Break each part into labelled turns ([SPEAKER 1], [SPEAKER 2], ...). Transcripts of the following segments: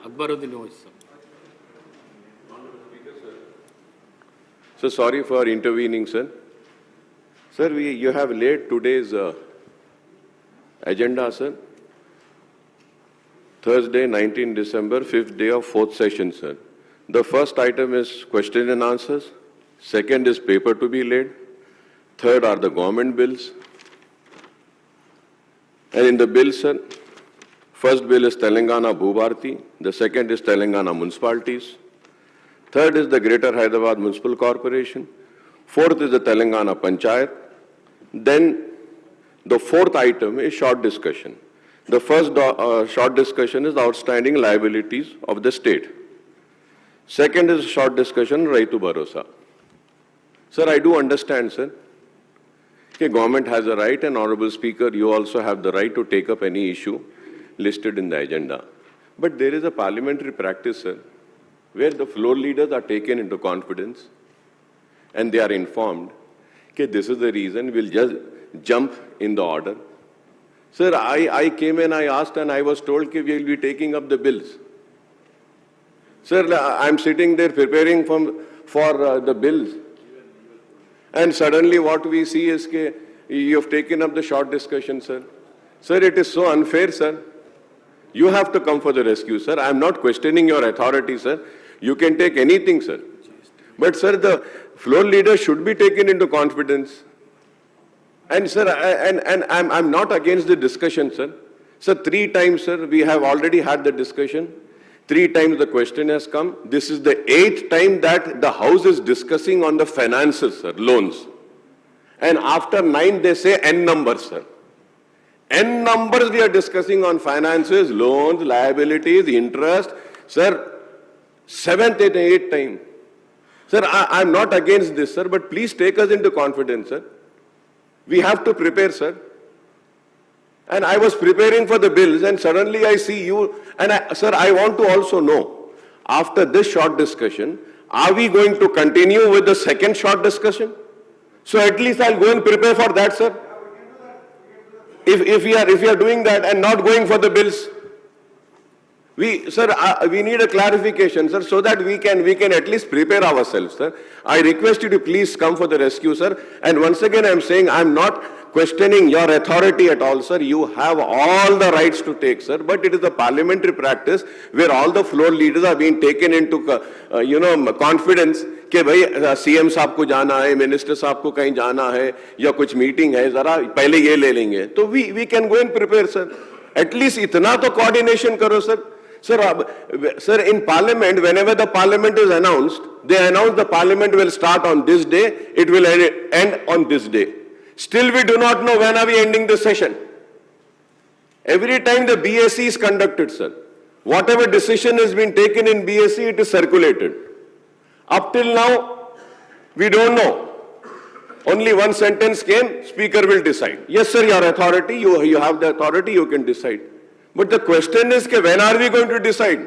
[SPEAKER 1] Akbaruddin Owaisi.
[SPEAKER 2] So sorry for intervening, sir. Sir, you have laid today's agenda, sir. Thursday, 19 December, 5th day of 4th session, sir. The first item is question and answers. Second is paper to be laid. Third are the government bills. And in the bill, sir, first bill is Telangana Bhubharti. The second is Telangana municipalities. Third is the Greater Hyderabad Municipal Corporation. Fourth is the Telangana Panchayat. Then the fourth item is short discussion. The first short discussion is the outstanding liabilities of the state. Second is short discussion, Raitu Bharosa. Sir, I do understand, sir. Okay, government has a right, and Honorable Speaker, you also have the right to take up any issue listed in the agenda. But there is a parliamentary practice, sir, where the floor leaders are taken into confidence and they are informed, okay, this is the reason, we'll just jump in the order. Sir, I came and I asked and I was told that we will be taking up the bills. Sir, I'm sitting there preparing for the bills. And suddenly what we see is that you have taken up the short discussion, sir. Sir, it is so unfair, sir. You have to come for the rescue, sir. I'm not questioning your authority, sir. You can take anything, sir. But, sir, the floor leader should be taken into confidence. And, sir, I'm not against the discussion, sir. Sir, 3 times, sir, we have already had the discussion. 3 times the question has come. This is the 8th time that the House is discussing on the finances, sir, loans. And after 9, they say N numbers, sir. N numbers we are discussing on finances, loans, liabilities, interest. Sir, 7th and 8th time. Sir, I'm not against this, sir, but please take us into confidence, sir. We have to prepare, sir. And I was preparing for the bills and suddenly I see you. And sir, I want to also know, after this short discussion, are we going to continue with the second short discussion? So at least I'll go and prepare for that, sir. If we are doing that and not going for the bills, we need a clarification, sir, so that we can at least prepare ourselves, sir. I request you to please come for the rescue, sir. And once again, I'm saying I'm not questioning your authority at all, sir. You have all the rights to take, sir. But it is a parliamentary practice where all the floor leaders are being taken into, confidence कि भाई CM साहब को जाना है, minister साहब को कहीं जाना है या कुछ मीटिंग है, जरा पहले ये ले लेंगे. तो we can go and prepare, sir. At least इतना तो coordination करो, sir. Sir, in Parliament, whenever the Parliament is announced, they announce the Parliament will start on this day, it will end on this day. Still, we do not know when are we ending the session. Every time the BSc is conducted, sir, whatever decision has been taken in BSc, it is circulated. Up till now, we don't know. Only one sentence came, Speaker will decide. Yes, sir, your authority, you have the authority, you can decide. But the question is, when are we going to decide?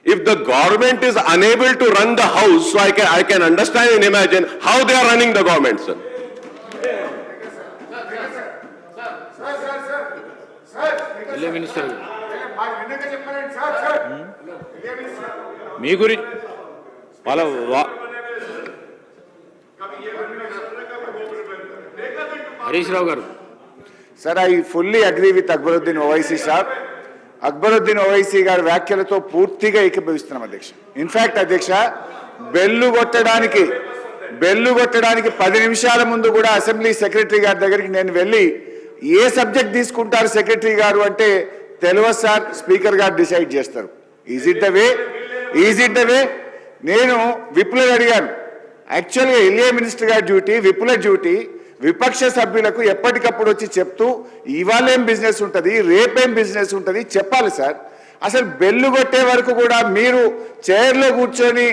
[SPEAKER 2] If the government is unable to run the House, so I can understand and imagine how they are running the government, sir.
[SPEAKER 1] మీ గురి వాళ్ళ హరీష్ రావు గారు.
[SPEAKER 3] Sir, I fully agree with Akbaruddin Owaisi, sir. Akbaruddin Owaisi గారి వ్యాఖ్యలతో పూర్తిగా ఏకీభవిస్తున్నాం అధ్యక్ష. In fact అధ్యక్ష, bell కొట్టడానికి 10 నిమిషాల ముందు కూడా అసెంబ్లీ సెక్రటరీ గారి దగ్గరికి నేను వెళ్ళి ఏ సబ్జెక్ట్ తీసుకుంటారు సెక్రటరీ గారు అంటే తెలియదు సార్, స్పీకర్ గారు డిసైడ్ చేస్తారు. Is it the way? నేను విప్లో అడిగాను. యాక్చువల్గా ఎల్ఏ మినిస్టర్ గారి డ్యూటీ, విప్ల డ్యూటీ విపక్ష సభ్యులకు ఎప్పటికప్పుడు వచ్చి చెప్తూ ఇవాళేం బిజినెస్ ఉంటుంది, రేపేం బిజినెస్ ఉంటుంది చెప్పాలి సార్. అసలు బెల్లు కొట్టే వరకు కూడా మీరు చైర్లో కూర్చొని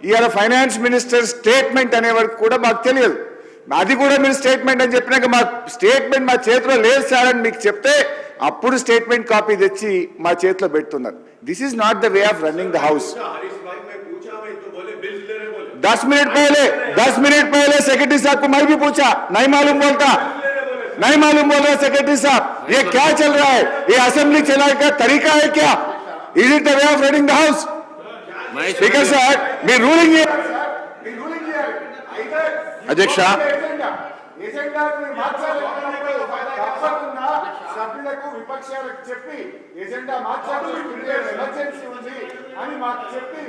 [SPEAKER 3] ఇవాళ ఫైనాన్స్ మినిస్టర్ స్టేట్మెంట్ అనే వరకు కూడా మాకు తెలియదు. అది కూడా మీరు స్టేట్మెంట్ అని చెప్పినాక మా స్టేట్మెంట్ మా చేతిలో లేదు సార్ అని మీకు చెప్తే అప్పుడు స్టేట్మెంట్ కాపీ తెచ్చి మా చేతిలో పెడుతున్నారు. This is not the way of running the house. 10 minute पहले सेक्रेटरी साहब को मैं भी पूछा, नहीं मालूम बोल रहा सेक्रेटरी साहब, ये क्या चल रहा है, ये असेंबली चलाने का तरीका है क्या? Is it the way of running the house? Speaker sir, me ruling
[SPEAKER 4] అధ్యక్ష
[SPEAKER 3] సభ్యులకు విపక్షాలకు చెప్పి ఎజెండా మార్చాలి, ఎమర్జెన్సీ ఉంది అని మాకు చెప్పి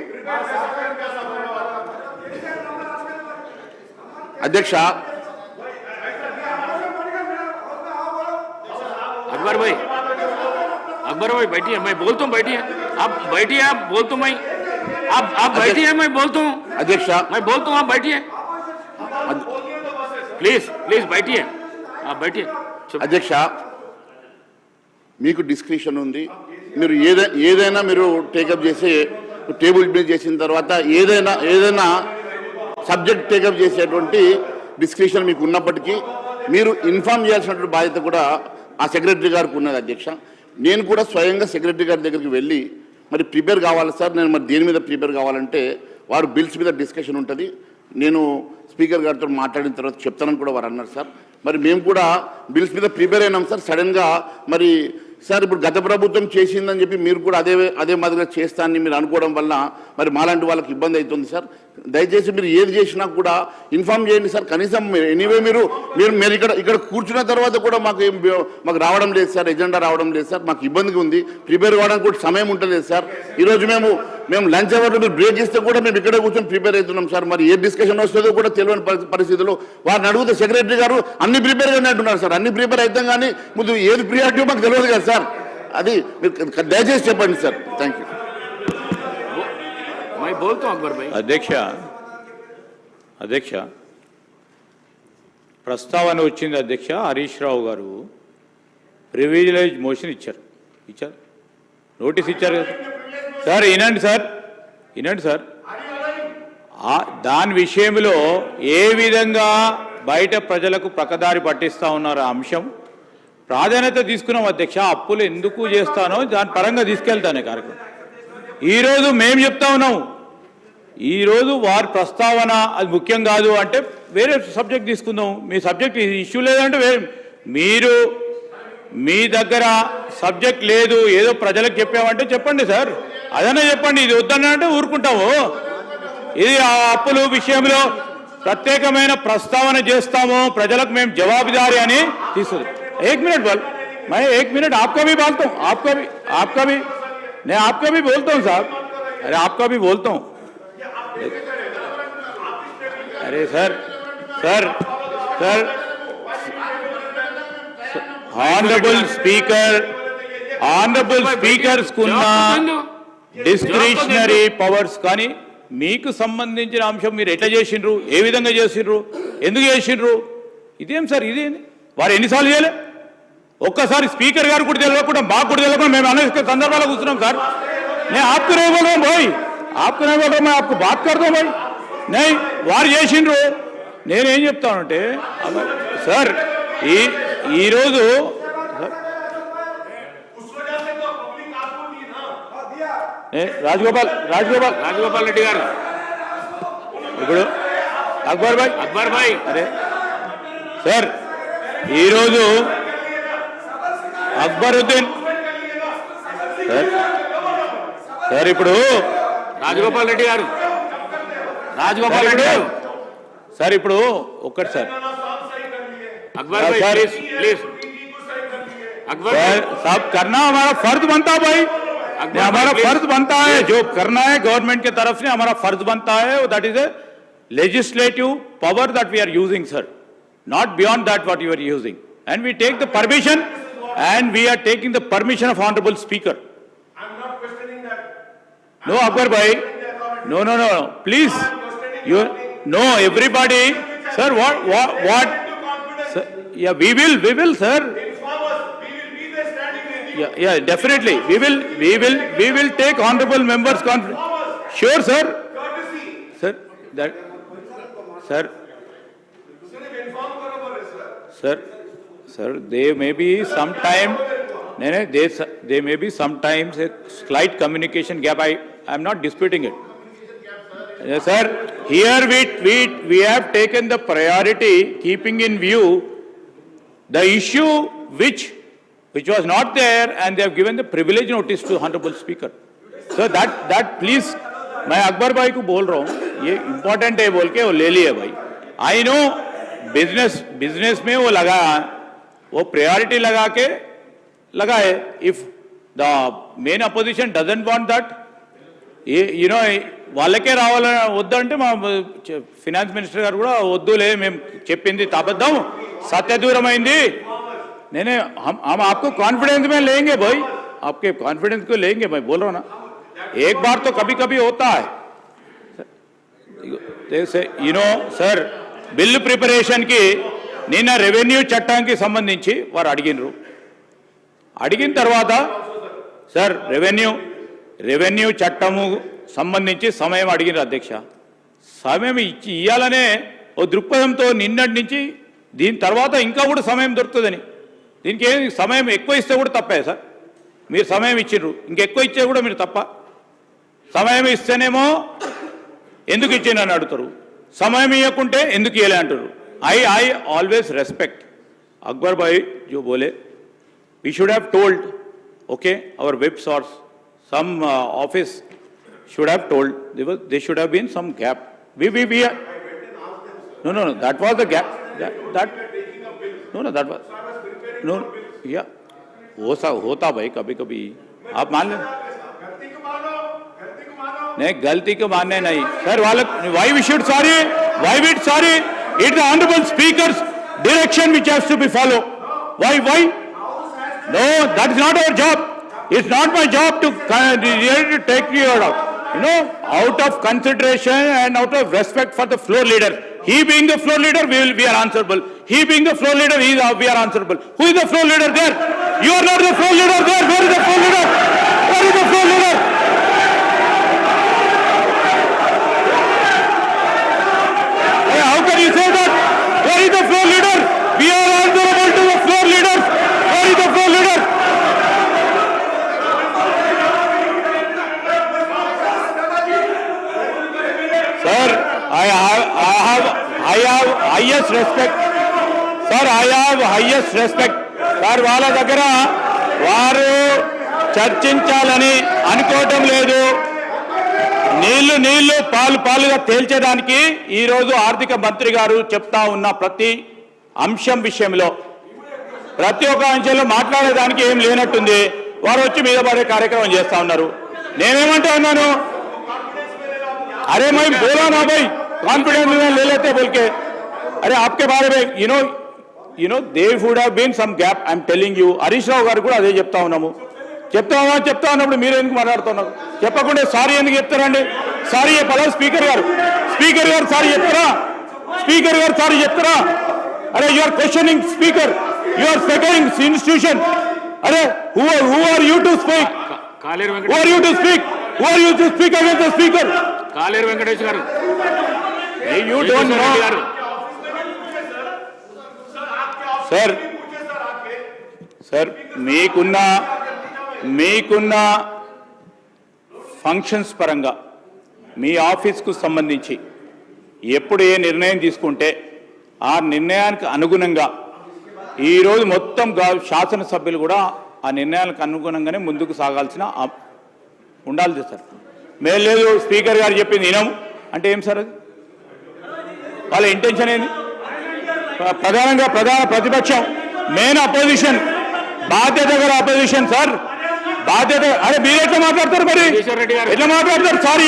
[SPEAKER 4] అధ్యక్ష
[SPEAKER 1] अकबर भाई बैठिए, मैं बोलता हूँ बैठिए, आप बैठिए, आप बोलता हूँ मैं, आप बैठिए, मैं बोलता हूँ,
[SPEAKER 4] అధ్యక్ష
[SPEAKER 1] मैं बोलता हूँ, आप बैठिए, प्लीज प्लीज बैठिए, आप बैठिए.
[SPEAKER 4] అధ్యక్ష మీకు డిస్క్రిప్షన్ ఉంది. మీరు ఏదైనా మీరు టేకప్ చేసి టేబుల్ మీద చేసిన తర్వాత ఏదైనా సబ్జెక్ట్ టేకప్ చేసేటువంటి డిస్క్రిప్షన్ మీకు ఉన్నప్పటికీ మీరు ఇన్ఫార్మ్ చేయాల్సినటువంటి బాధ్యత కూడా ఆ సెక్రటరీ గారికి ఉన్నది అధ్యక్ష. నేను కూడా స్వయంగా సెక్రటరీ గారి దగ్గరికి వెళ్ళి మరి ప్రిపేర్ కావాలి సార్, నేను మరి దేని మీద ప్రిపేర్ కావాలంటే వారు బిల్స్ మీద డిస్కషన్ ఉంటుంది, నేను స్పీకర్ గారితో మాట్లాడిన తర్వాత చెప్తానని కూడా వారు అన్నారు సార్. మరి మేము కూడా బిల్స్ మీద ప్రిపేర్ అయినాం సార్. సడన్గా మరి సార్ ఇప్పుడు గత ప్రభుత్వం చేసిందని చెప్పి మీరు కూడా అదే మాదిరిగా చేస్తానని మీరు అనుకోవడం వల్ల మరి మాలాంటి వాళ్ళకి ఇబ్బంది అవుతుంది సార్. దయచేసి మీరు ఏది చేసినా కూడా ఇన్ఫార్మ్ చేయండి సార్. కనీసం ఎనీవే మీరు ఇక్కడ కూర్చున్న తర్వాత కూడా మాకు రావడం లేదు సార్, ఎజెండా రావడం లేదు సార్. మాకు ఇబ్బందిగా ఉంది, ప్రిపేర్ కావడానికి కూడా సమయం ఉండలేదు సార్. ఈరోజు మేము లంచ్ అవర్లో మీరు బ్రేక్ ఇస్తే కూడా మేము ఇక్కడ కూర్చొని ప్రిపేర్ అవుతున్నాం సార్. మరి ఏ డిస్కషన్ వస్తుందో కూడా తెలియని పరిస్థితుల్లో వారిని అడిగితే సెక్రటరీ గారు అన్ని ప్రిపేర్గానే అంటున్నారు సార్. అన్ని ప్రిపేర్ అవుతాం కానీ ముందు ఏది ప్రియారిటీ మాకు తెలియదు కదా సార్. అది మీరు దయచేసి చెప్పండి సార్. Thank you.
[SPEAKER 1] मैं बोलता हूँ अकबर भाई.
[SPEAKER 5] అధ్యక్ష ప్రస్తావన వచ్చింది అధ్యక్ష. హరీష్ రావు గారు ప్రివిలేజ్ మోషన్ ఇచ్చారు నోటీస్ ఇచ్చారు కదా సార్. వినండి సార్ దాని విషయంలో ఏ విధంగా బయట ప్రజలకు ప్రకదారి పట్టిస్తా ఉన్నారు అంశం ప్రాధాన్యత తీసుకున్నాం అధ్యక్ష. అప్పులు ఎందుకు చేస్తానో దాని పరంగా తీసుకెళ్తానే కార్యక్రమం. ఈరోజు మేము చెప్తా ఉన్నాం, ఈరోజు వారి ప్రస్తావన అది ముఖ్యం కాదు అంటే వేరే సబ్జెక్ట్ తీసుకుందాం. మీ సబ్జెక్ట్ ఇష్యూ లేదంటే మీరు మీ దగ్గర సబ్జెక్ట్ లేదు, ఏదో ప్రజలకు చెప్పామంటే చెప్పండి సార్, అదనే చెప్పండి. ఇది వద్దనంటే ఊరుకుంటాము. ఇది ఆ అప్పుల విషయంలో ప్రత్యేకమైన ప్రస్తావన చేస్తాము, ప్రజలకు మేము జవాబుదారీ అని తీసుకుంది. एक मिनट आपका भी बोलता हूँ, आपका भी मैं आपका भी बोलता हूँ साहब. अरे आपका भी बोलता हूँ. अरे सर ऑनरेबल स्पीकर కున్న డిస్క్రిషనరీ పవర్స్ కానీ మీకు సంబంధించిన అంశం మీరు ఎట్లా చేసిండ్రు, ఏ విధంగా చేసిండ్రు, ఎందుకు చేసిండ్రు, ఇదేం సార్, ఇదేంది వారు ఎన్నిసార్లు చేయలే? ఒక్కసారి స్పీకర్ గారు కూడా తెలియకుండా మాకు కూడా తెలియకుండా మేము అనేక సందర్భాలు కూర్చున్నాం సార్. నేను आपको नहीं बोल रहा हूं भाई, आपको नहीं बोल रहा, मैं आपको बात करता हूं भाई. नहीं వారు చేసిండ్రు. నేనేం చెప్తానంటే సార్ ఈరోజు
[SPEAKER 1] రాజగోపాల్ రెడ్డి గారు
[SPEAKER 5] ఇప్పుడు అక్బర్ భాయ్ అరే సార్ ఈరోజు అక్బరుద్దీన్ సార్ ఇప్పుడు
[SPEAKER 1] రాజగోపాల్ రెడ్డి గారు
[SPEAKER 5] సార్ ఇప్పుడు ఒక్కటి సార్
[SPEAKER 1] अकबर भाई प्लीज अकबर
[SPEAKER 5] साहब करना हमारा फर्ज बनता भाई, हमारा फर्ज बनता है जो करना है गवर्नमेंट की तरफ से हमारा फर्ज बनता है. That is a legislative power that we are using sir, not beyond that what you are using, and we take the permission and we are taking the permission of honorable speaker.
[SPEAKER 6] I'm not questioning that.
[SPEAKER 5] No Akbar bhai, no please, you no everybody sir, what sir, yeah we will sir,
[SPEAKER 6] Inform us. We will be there standing with you.
[SPEAKER 5] yeah definitely we will take honorable members conference. Sure sir,
[SPEAKER 6] Courtesy.
[SPEAKER 5] sir that sir there may be sometime there may be sometimes a slight communication gap. I am not disputing it. Yes, sir, here we have taken the priority keeping in view the issue which was not there, and they have given the privilege notice to honorable speaker. So that please मैं अकबर भाई को बोल रहा हूँ, ये important है बोल के वो ले लिए भाई. आई नो बिजनेस में वो लगाया, वो प्रायोरिटी लगा के लगाए. If the main opposition doesn't want that, you know వాళ్ళకే రావాలని వద్దంటే మా ఫినాన్స్ మినిస్టర్ గారు కూడా వద్దులే, మేము చెప్పింది అబద్ధం, సత్యదూరమైంది. నేనే हम आपको कॉन्फिडेंस में लेंगे भाई, आपके कॉन्फिडेंस को लेंगे भाई, बोल रहा हूँ ना. एक बार तो कभी कभी होता है. యూనో సార్ బిల్లు ప్రిపరేషన్కి నిన్న రెవెన్యూ చట్టానికి సంబంధించి వారు అడిగిన తర్వాత సార్ రెవెన్యూ చట్టము సంబంధించి సమయం అడిగిన అధ్యక్ష, సమయం ఇవ్వాలనే ఓ దృక్పథంతో నిన్నటి నుంచి దీని తర్వాత ఇంకా కూడా సమయం దొరుకుతుందని, దీనికి ఏమి సమయం ఎక్కువ ఇస్తే కూడా తప్పే సార్. మీరు సమయం ఇచ్చిండ్రు, ఇంకెక్కువ ఇచ్చే కూడా మీరు తప్ప. సమయం ఇస్తేనేమో ఎందుకు ఇచ్చిందని అడుగుతారు, సమయం ఇవ్వకుంటే ఎందుకు ఇవ్వలే అంటారు. I always respect Akbar bhai జో బోలే, we should have told, okay, our web source, some office should have told, there should have been some gap. We no, that was the gap. That no, that was, no, yeah, होता भाई कभी कभी, आप मान लें. नहीं, गलती को मानने नहीं sir. why we should sorry, it's the honorable speaker's direction which has to be followed. Why? No, that is not our job. It's not my job to take you out. Out of consideration and out of respect for the floor leader. He being the floor leader, we are answerable. He being the floor leader, we are answerable. Who is the floor leader there? You are not the floor leader there. Where is the floor leader? Where is the floor leader? How can you say that? Where is the floor leader? We are answerable to the floor leader. Where is the floor leader? Sir, I have highest respect. Sir, I have highest respect. Sir, వాళ్ళ దగ్గర వారు చర్చించాలని అనుకోవటం లేదు. నీళ్లు పాలుగా తేల్చేదానికి ఈరోజు ఆర్థిక మంత్రి గారు చెప్తా ఉన్న ప్రతి అంశం విషయంలో, ప్రతి ఒక్క అంశంలో మాట్లాడేదానికి ఏం లేనట్టుంది. వారు వచ్చి మీద పడే కార్యక్రమం చేస్తా ఉన్నారు. నేనేమంటా ఉన్నాను, अरे मैं बोला ना भाई, कॉन्फिडेंस में ले लेते बोल के. अरे आपके बारे में you know there would have been some gap. I'm telling you. Harish Rao గారు కూడా అదే చెప్తా ఉన్నప్పుడు మీరు ఎందుకు మాట్లాడుతున్నారు? చెప్పకుండా సారీ ఎందుకు చెప్తారండి? సారీ చెప్పాలా స్పీకర్ గారు సారీ చెప్తారా? అరే you are questioning speaker, you are seconding institution. అరే who are you to speak? Who are you to speak? Who are you to speak against the speaker?
[SPEAKER 1] కాలేరు వెంకటేష్ గారు,
[SPEAKER 5] you don't know. సార్ మీకున్న functions పరంగా మీ ఆఫీస్కు సంబంధించి ఎప్పుడు ఏ నిర్ణయం తీసుకుంటే ఆ నిర్ణయానికి అనుగుణంగా ఈరోజు మొత్తం శాసనసభ్యులు కూడా ఆ నిర్ణయాలకు అనుగుణంగానే ముందుకు సాగాల్సిన ఉండాలి సార్. మేము లేదు స్పీకర్ గారు చెప్పింది వినం అంటే ఏం సార్? అది వాళ్ళ ఇంటెన్షన్ ఏంది? ప్రధాన ప్రతిపక్షం, మెయిన్ అపోజిషన్, బాధ్యత గల అపోజిషన్ సార్, బాధ్యత. అరే మీరు ఎట్లా మాట్లాడతారు మరి? ఎట్లా మాట్లాడతారు? సారీ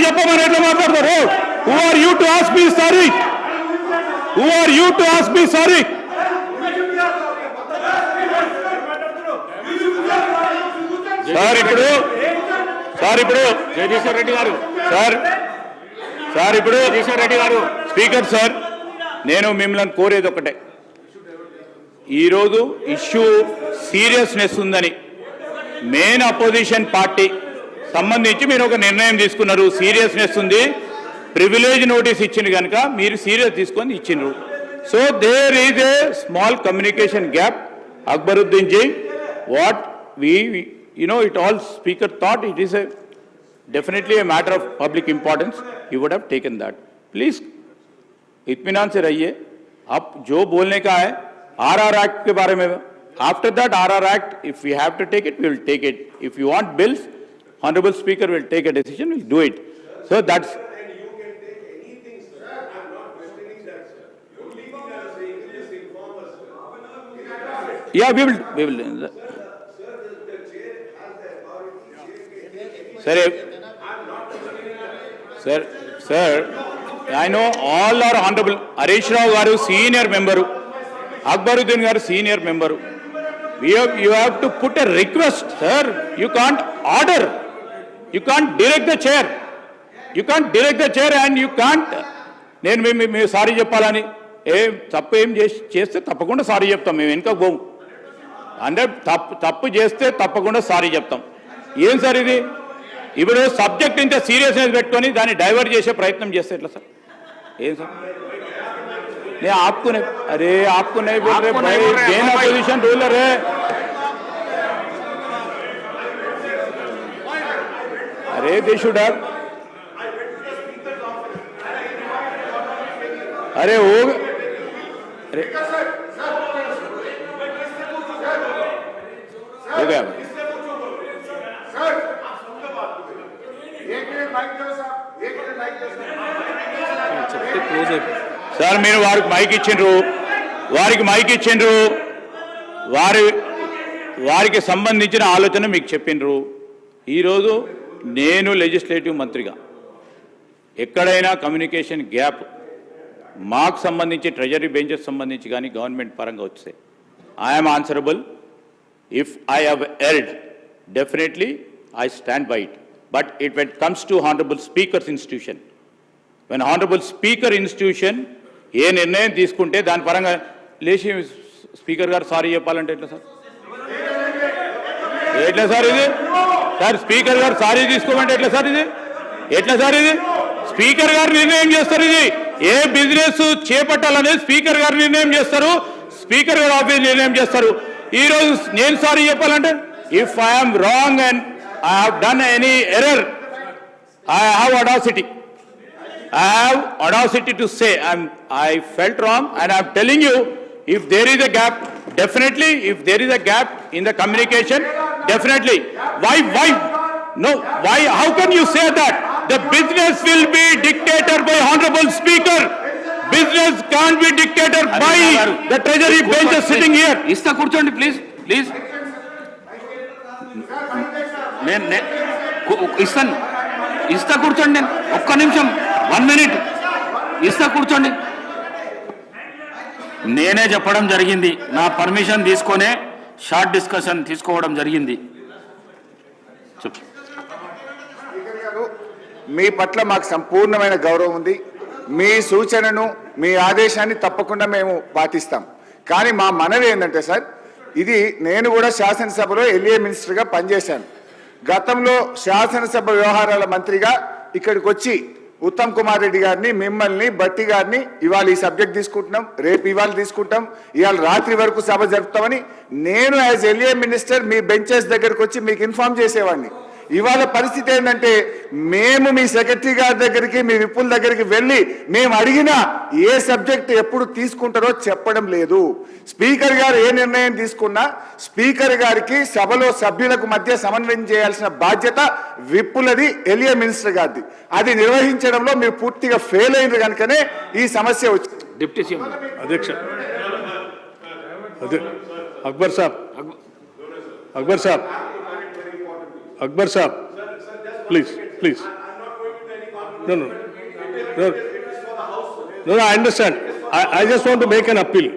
[SPEAKER 5] చెప్పమని ఎట్లా మాట్లాడతారు? Who are you to ask me sorry?
[SPEAKER 1] Jagadishwar Reddy garu,
[SPEAKER 5] speaker sir, నేను మిమ్మల్ని కోరేది ఒకటే, ఈరోజు ఇష్యూ సీరియస్నెస్ ఉందని మెయిన్ అపోజిషన్ పార్టీ సంబంధించి మీరు ఒక నిర్ణయం తీసుకున్నారు. సీరియస్నెస్ ఉంది, ప్రివిలేజ్ నోటీస్ ఇచ్చింది కనుక మీరు సీరియస్ తీసుకొని ఇచ్చిండ్రు. So there is a small communication gap. Akbaruddin ji, what it all speaker thought it is definitely a matter of public importance, he would have taken that. Please इत्मीनान से रहिए. आप जो बोलने का है RR Act के बारे में, after that RR Act, if we have to take it, we will take it. If you want bills, Honorable Speaker will take a decision, we'll do it. So that's... Yeah, we will. Sir, I know all are honorable. Harish Rao garu senior member, Akbaruddin garu senior member. You have to put a request, sir. You can't order. You can't direct the chair. You can't direct the chair and you can't. నేను sorry చెప్పాలని తప్పు ఏం చేస్తే తప్పకుండా sorry చెప్తాం, మేము వెనుక పోము. అంటే తప్పు చేస్తే తప్పకుండా సారీ చెప్తాం. ఏం సార్ ఇది? ఇప్పుడు సబ్జెక్ట్ ఇంత సీరియస్నెస్ పెట్టుకొని దాన్ని డైవర్ట్ చేసే ప్రయత్నం చేస్తే ఎట్లా సార్? ఏం సార్? నేను ఆపుకునే అరే ఆపుకునే పొజిషన్ రూలర్ అరే దే షుడ్ హ్యావ్ अरे हो अरे हो गया సార్ మీరు వారికి మైక్ ఇచ్చిండ్రు వారికి సంబంధించిన ఆలోచన మీకు చెప్పిండ్రు. ఈరోజు నేను లెజిస్లేటివ్ మంత్రిగా ఎక్కడైనా కమ్యూనికేషన్ గ్యాప్ మాకు సంబంధించి ట్రెజరీ బెంచెస్ సంబంధించి కానీ గవర్నమెంట్ పరంగా వస్తే I'm answerable. If I have erred definitely I stand by it. But it when comes to honourable speaker's institution, when honourable speaker institution ఏ నిర్ణయం తీసుకుంటే దాని పరంగా లేచి స్పీకర్ గారు సారీ చెప్పాలంటే ఎట్లా సార్? ఎట్లా సార్ ఇది? సార్ స్పీకర్ గారు సారీ తీసుకోమంటే ఎట్లా సార్ ఇది? ఎట్లా సార్ ఇది? స్పీకర్ గారు నిర్ణయం చేస్తారు. ఇది ఏ బిజినెస్ చేపట్టాలనేది స్పీకర్ గారు నిర్ణయం చేస్తారు, స్పీకర్ గారు ఆఫీస్ నిర్ణయం చేస్తారు. ఈరోజు నేను సారీ చెప్పాలంటే if I'm wrong and I have done any error, I have audacity. I have audacity to say I felt wrong and I am telling you, if there is a gap, definitely, if there is a gap in the communication, definitely. Why? No, why? How can you say that? The business will be dictated by Honorable Speaker. Business can't be dictated by the Treasury bench sitting here.
[SPEAKER 1] ఇస్తా కూర్చోండి please. నేను ఇస్తాను. ఇస్తా కూర్చోండి. నేను ఒక్క నిమిషం, 1 minute ఇస్తా కూర్చోండి. నేనే చెప్పడం జరిగింది, నా పర్మిషన్ తీసుకొనే షార్ట్ డిస్కషన్ తీసుకోవడం జరిగింది.
[SPEAKER 3] మీ పట్ల మాకు సంపూర్ణమైన గౌరవం ఉంది. మీ సూచనను, మీ ఆదేశాన్ని తప్పకుండా మేము పాటిస్తాం. కానీ మా మనవి ఏంటంటే సార్, ఇది నేను కూడా శాసనసభలో ఎల్ఏ మినిస్టర్గా పనిచేశాను. గతంలో శాసనసభ వ్యవహారాల మంత్రిగా ఇక్కడికి వచ్చి ఉత్తమ్ కుమార్ రెడ్డి గారిని, మిమ్మల్ని, బట్టి గారిని ఇవాళ ఈ సబ్జెక్ట్ తీసుకుంటున్నాం, రేపు ఇవాళ తీసుకుంటాం, ఇవాళ రాత్రి వరకు సభ జరుపుతామని నేను యాజ్ ఎల్ఏ మినిస్టర్ మీ బెంచెస్ దగ్గరకు వచ్చి మీకు ఇన్ఫార్మ్ చేసేవాడిని. ఇవాళ పరిస్థితి ఏంటంటే మేము మీ సెక్రటరీ గారి దగ్గరికి, మీ విప్పుల దగ్గరికి వెళ్ళి మేము అడిగినా ఏ సబ్జెక్ట్ ఎప్పుడు తీసుకుంటారో చెప్పడం లేదు. స్పీకర్ గారు ఏ నిర్ణయం తీసుకున్నా స్పీకర్ గారికి సభలో సభ్యులకు మధ్య సమన్వయం చేయాల్సిన బాధ్యత విప్పులది, ఎల్ఏ మినిస్టర్ గారిది. అది నిర్వహించడంలో మీరు పూర్తిగా ఫెయిల్ అయినారు కనుకనే ఈ సమస్య వచ్చింది.
[SPEAKER 1] డిప్యూటీ సీఎం
[SPEAKER 7] అధ్యక్ష అక్బర్ సాబ్ please. No, I understand. I just want to make an appeal.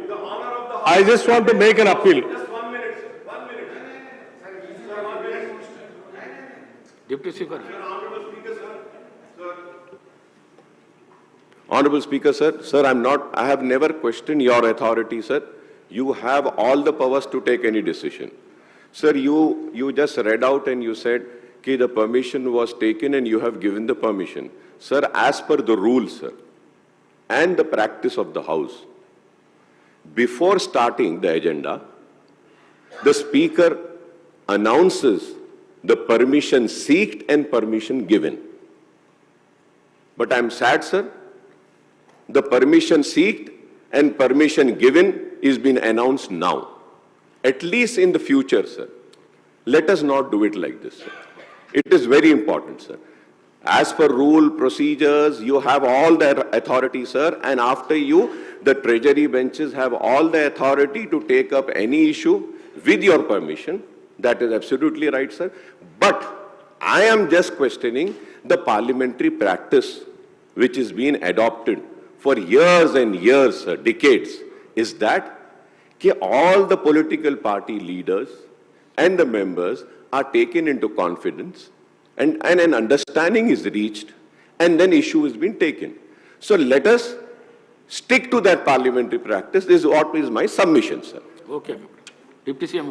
[SPEAKER 1] Deputy speaker.
[SPEAKER 2] Honorable Speaker, sir, I have never questioned your authority, sir. You have all the powers to take any decision. Sir, you just read out and you said that the permission was taken and you have given the permission. Sir, as per the rules, sir, and the practice of the House, before starting the agenda, the Speaker announces the permission sought and permission given. But I'm sad, sir, the permission sought and permission given is being announced now. At least in the future, sir, let us not do it like this, sir. It is very important, sir. As per rule, procedures, you have all the authority, sir, and after you, the treasury benches have all the authority to take up any issue with your permission. That is absolutely right, sir. But I am just questioning the parliamentary practice which is being adopted for years and years, sir, decades, is that all the political party leaders and the members are taken into confidence and an understanding is reached and then issue is being taken. So let us stick to that parliamentary practice. This is what is my submission, sir.
[SPEAKER 1] Okay deputy CM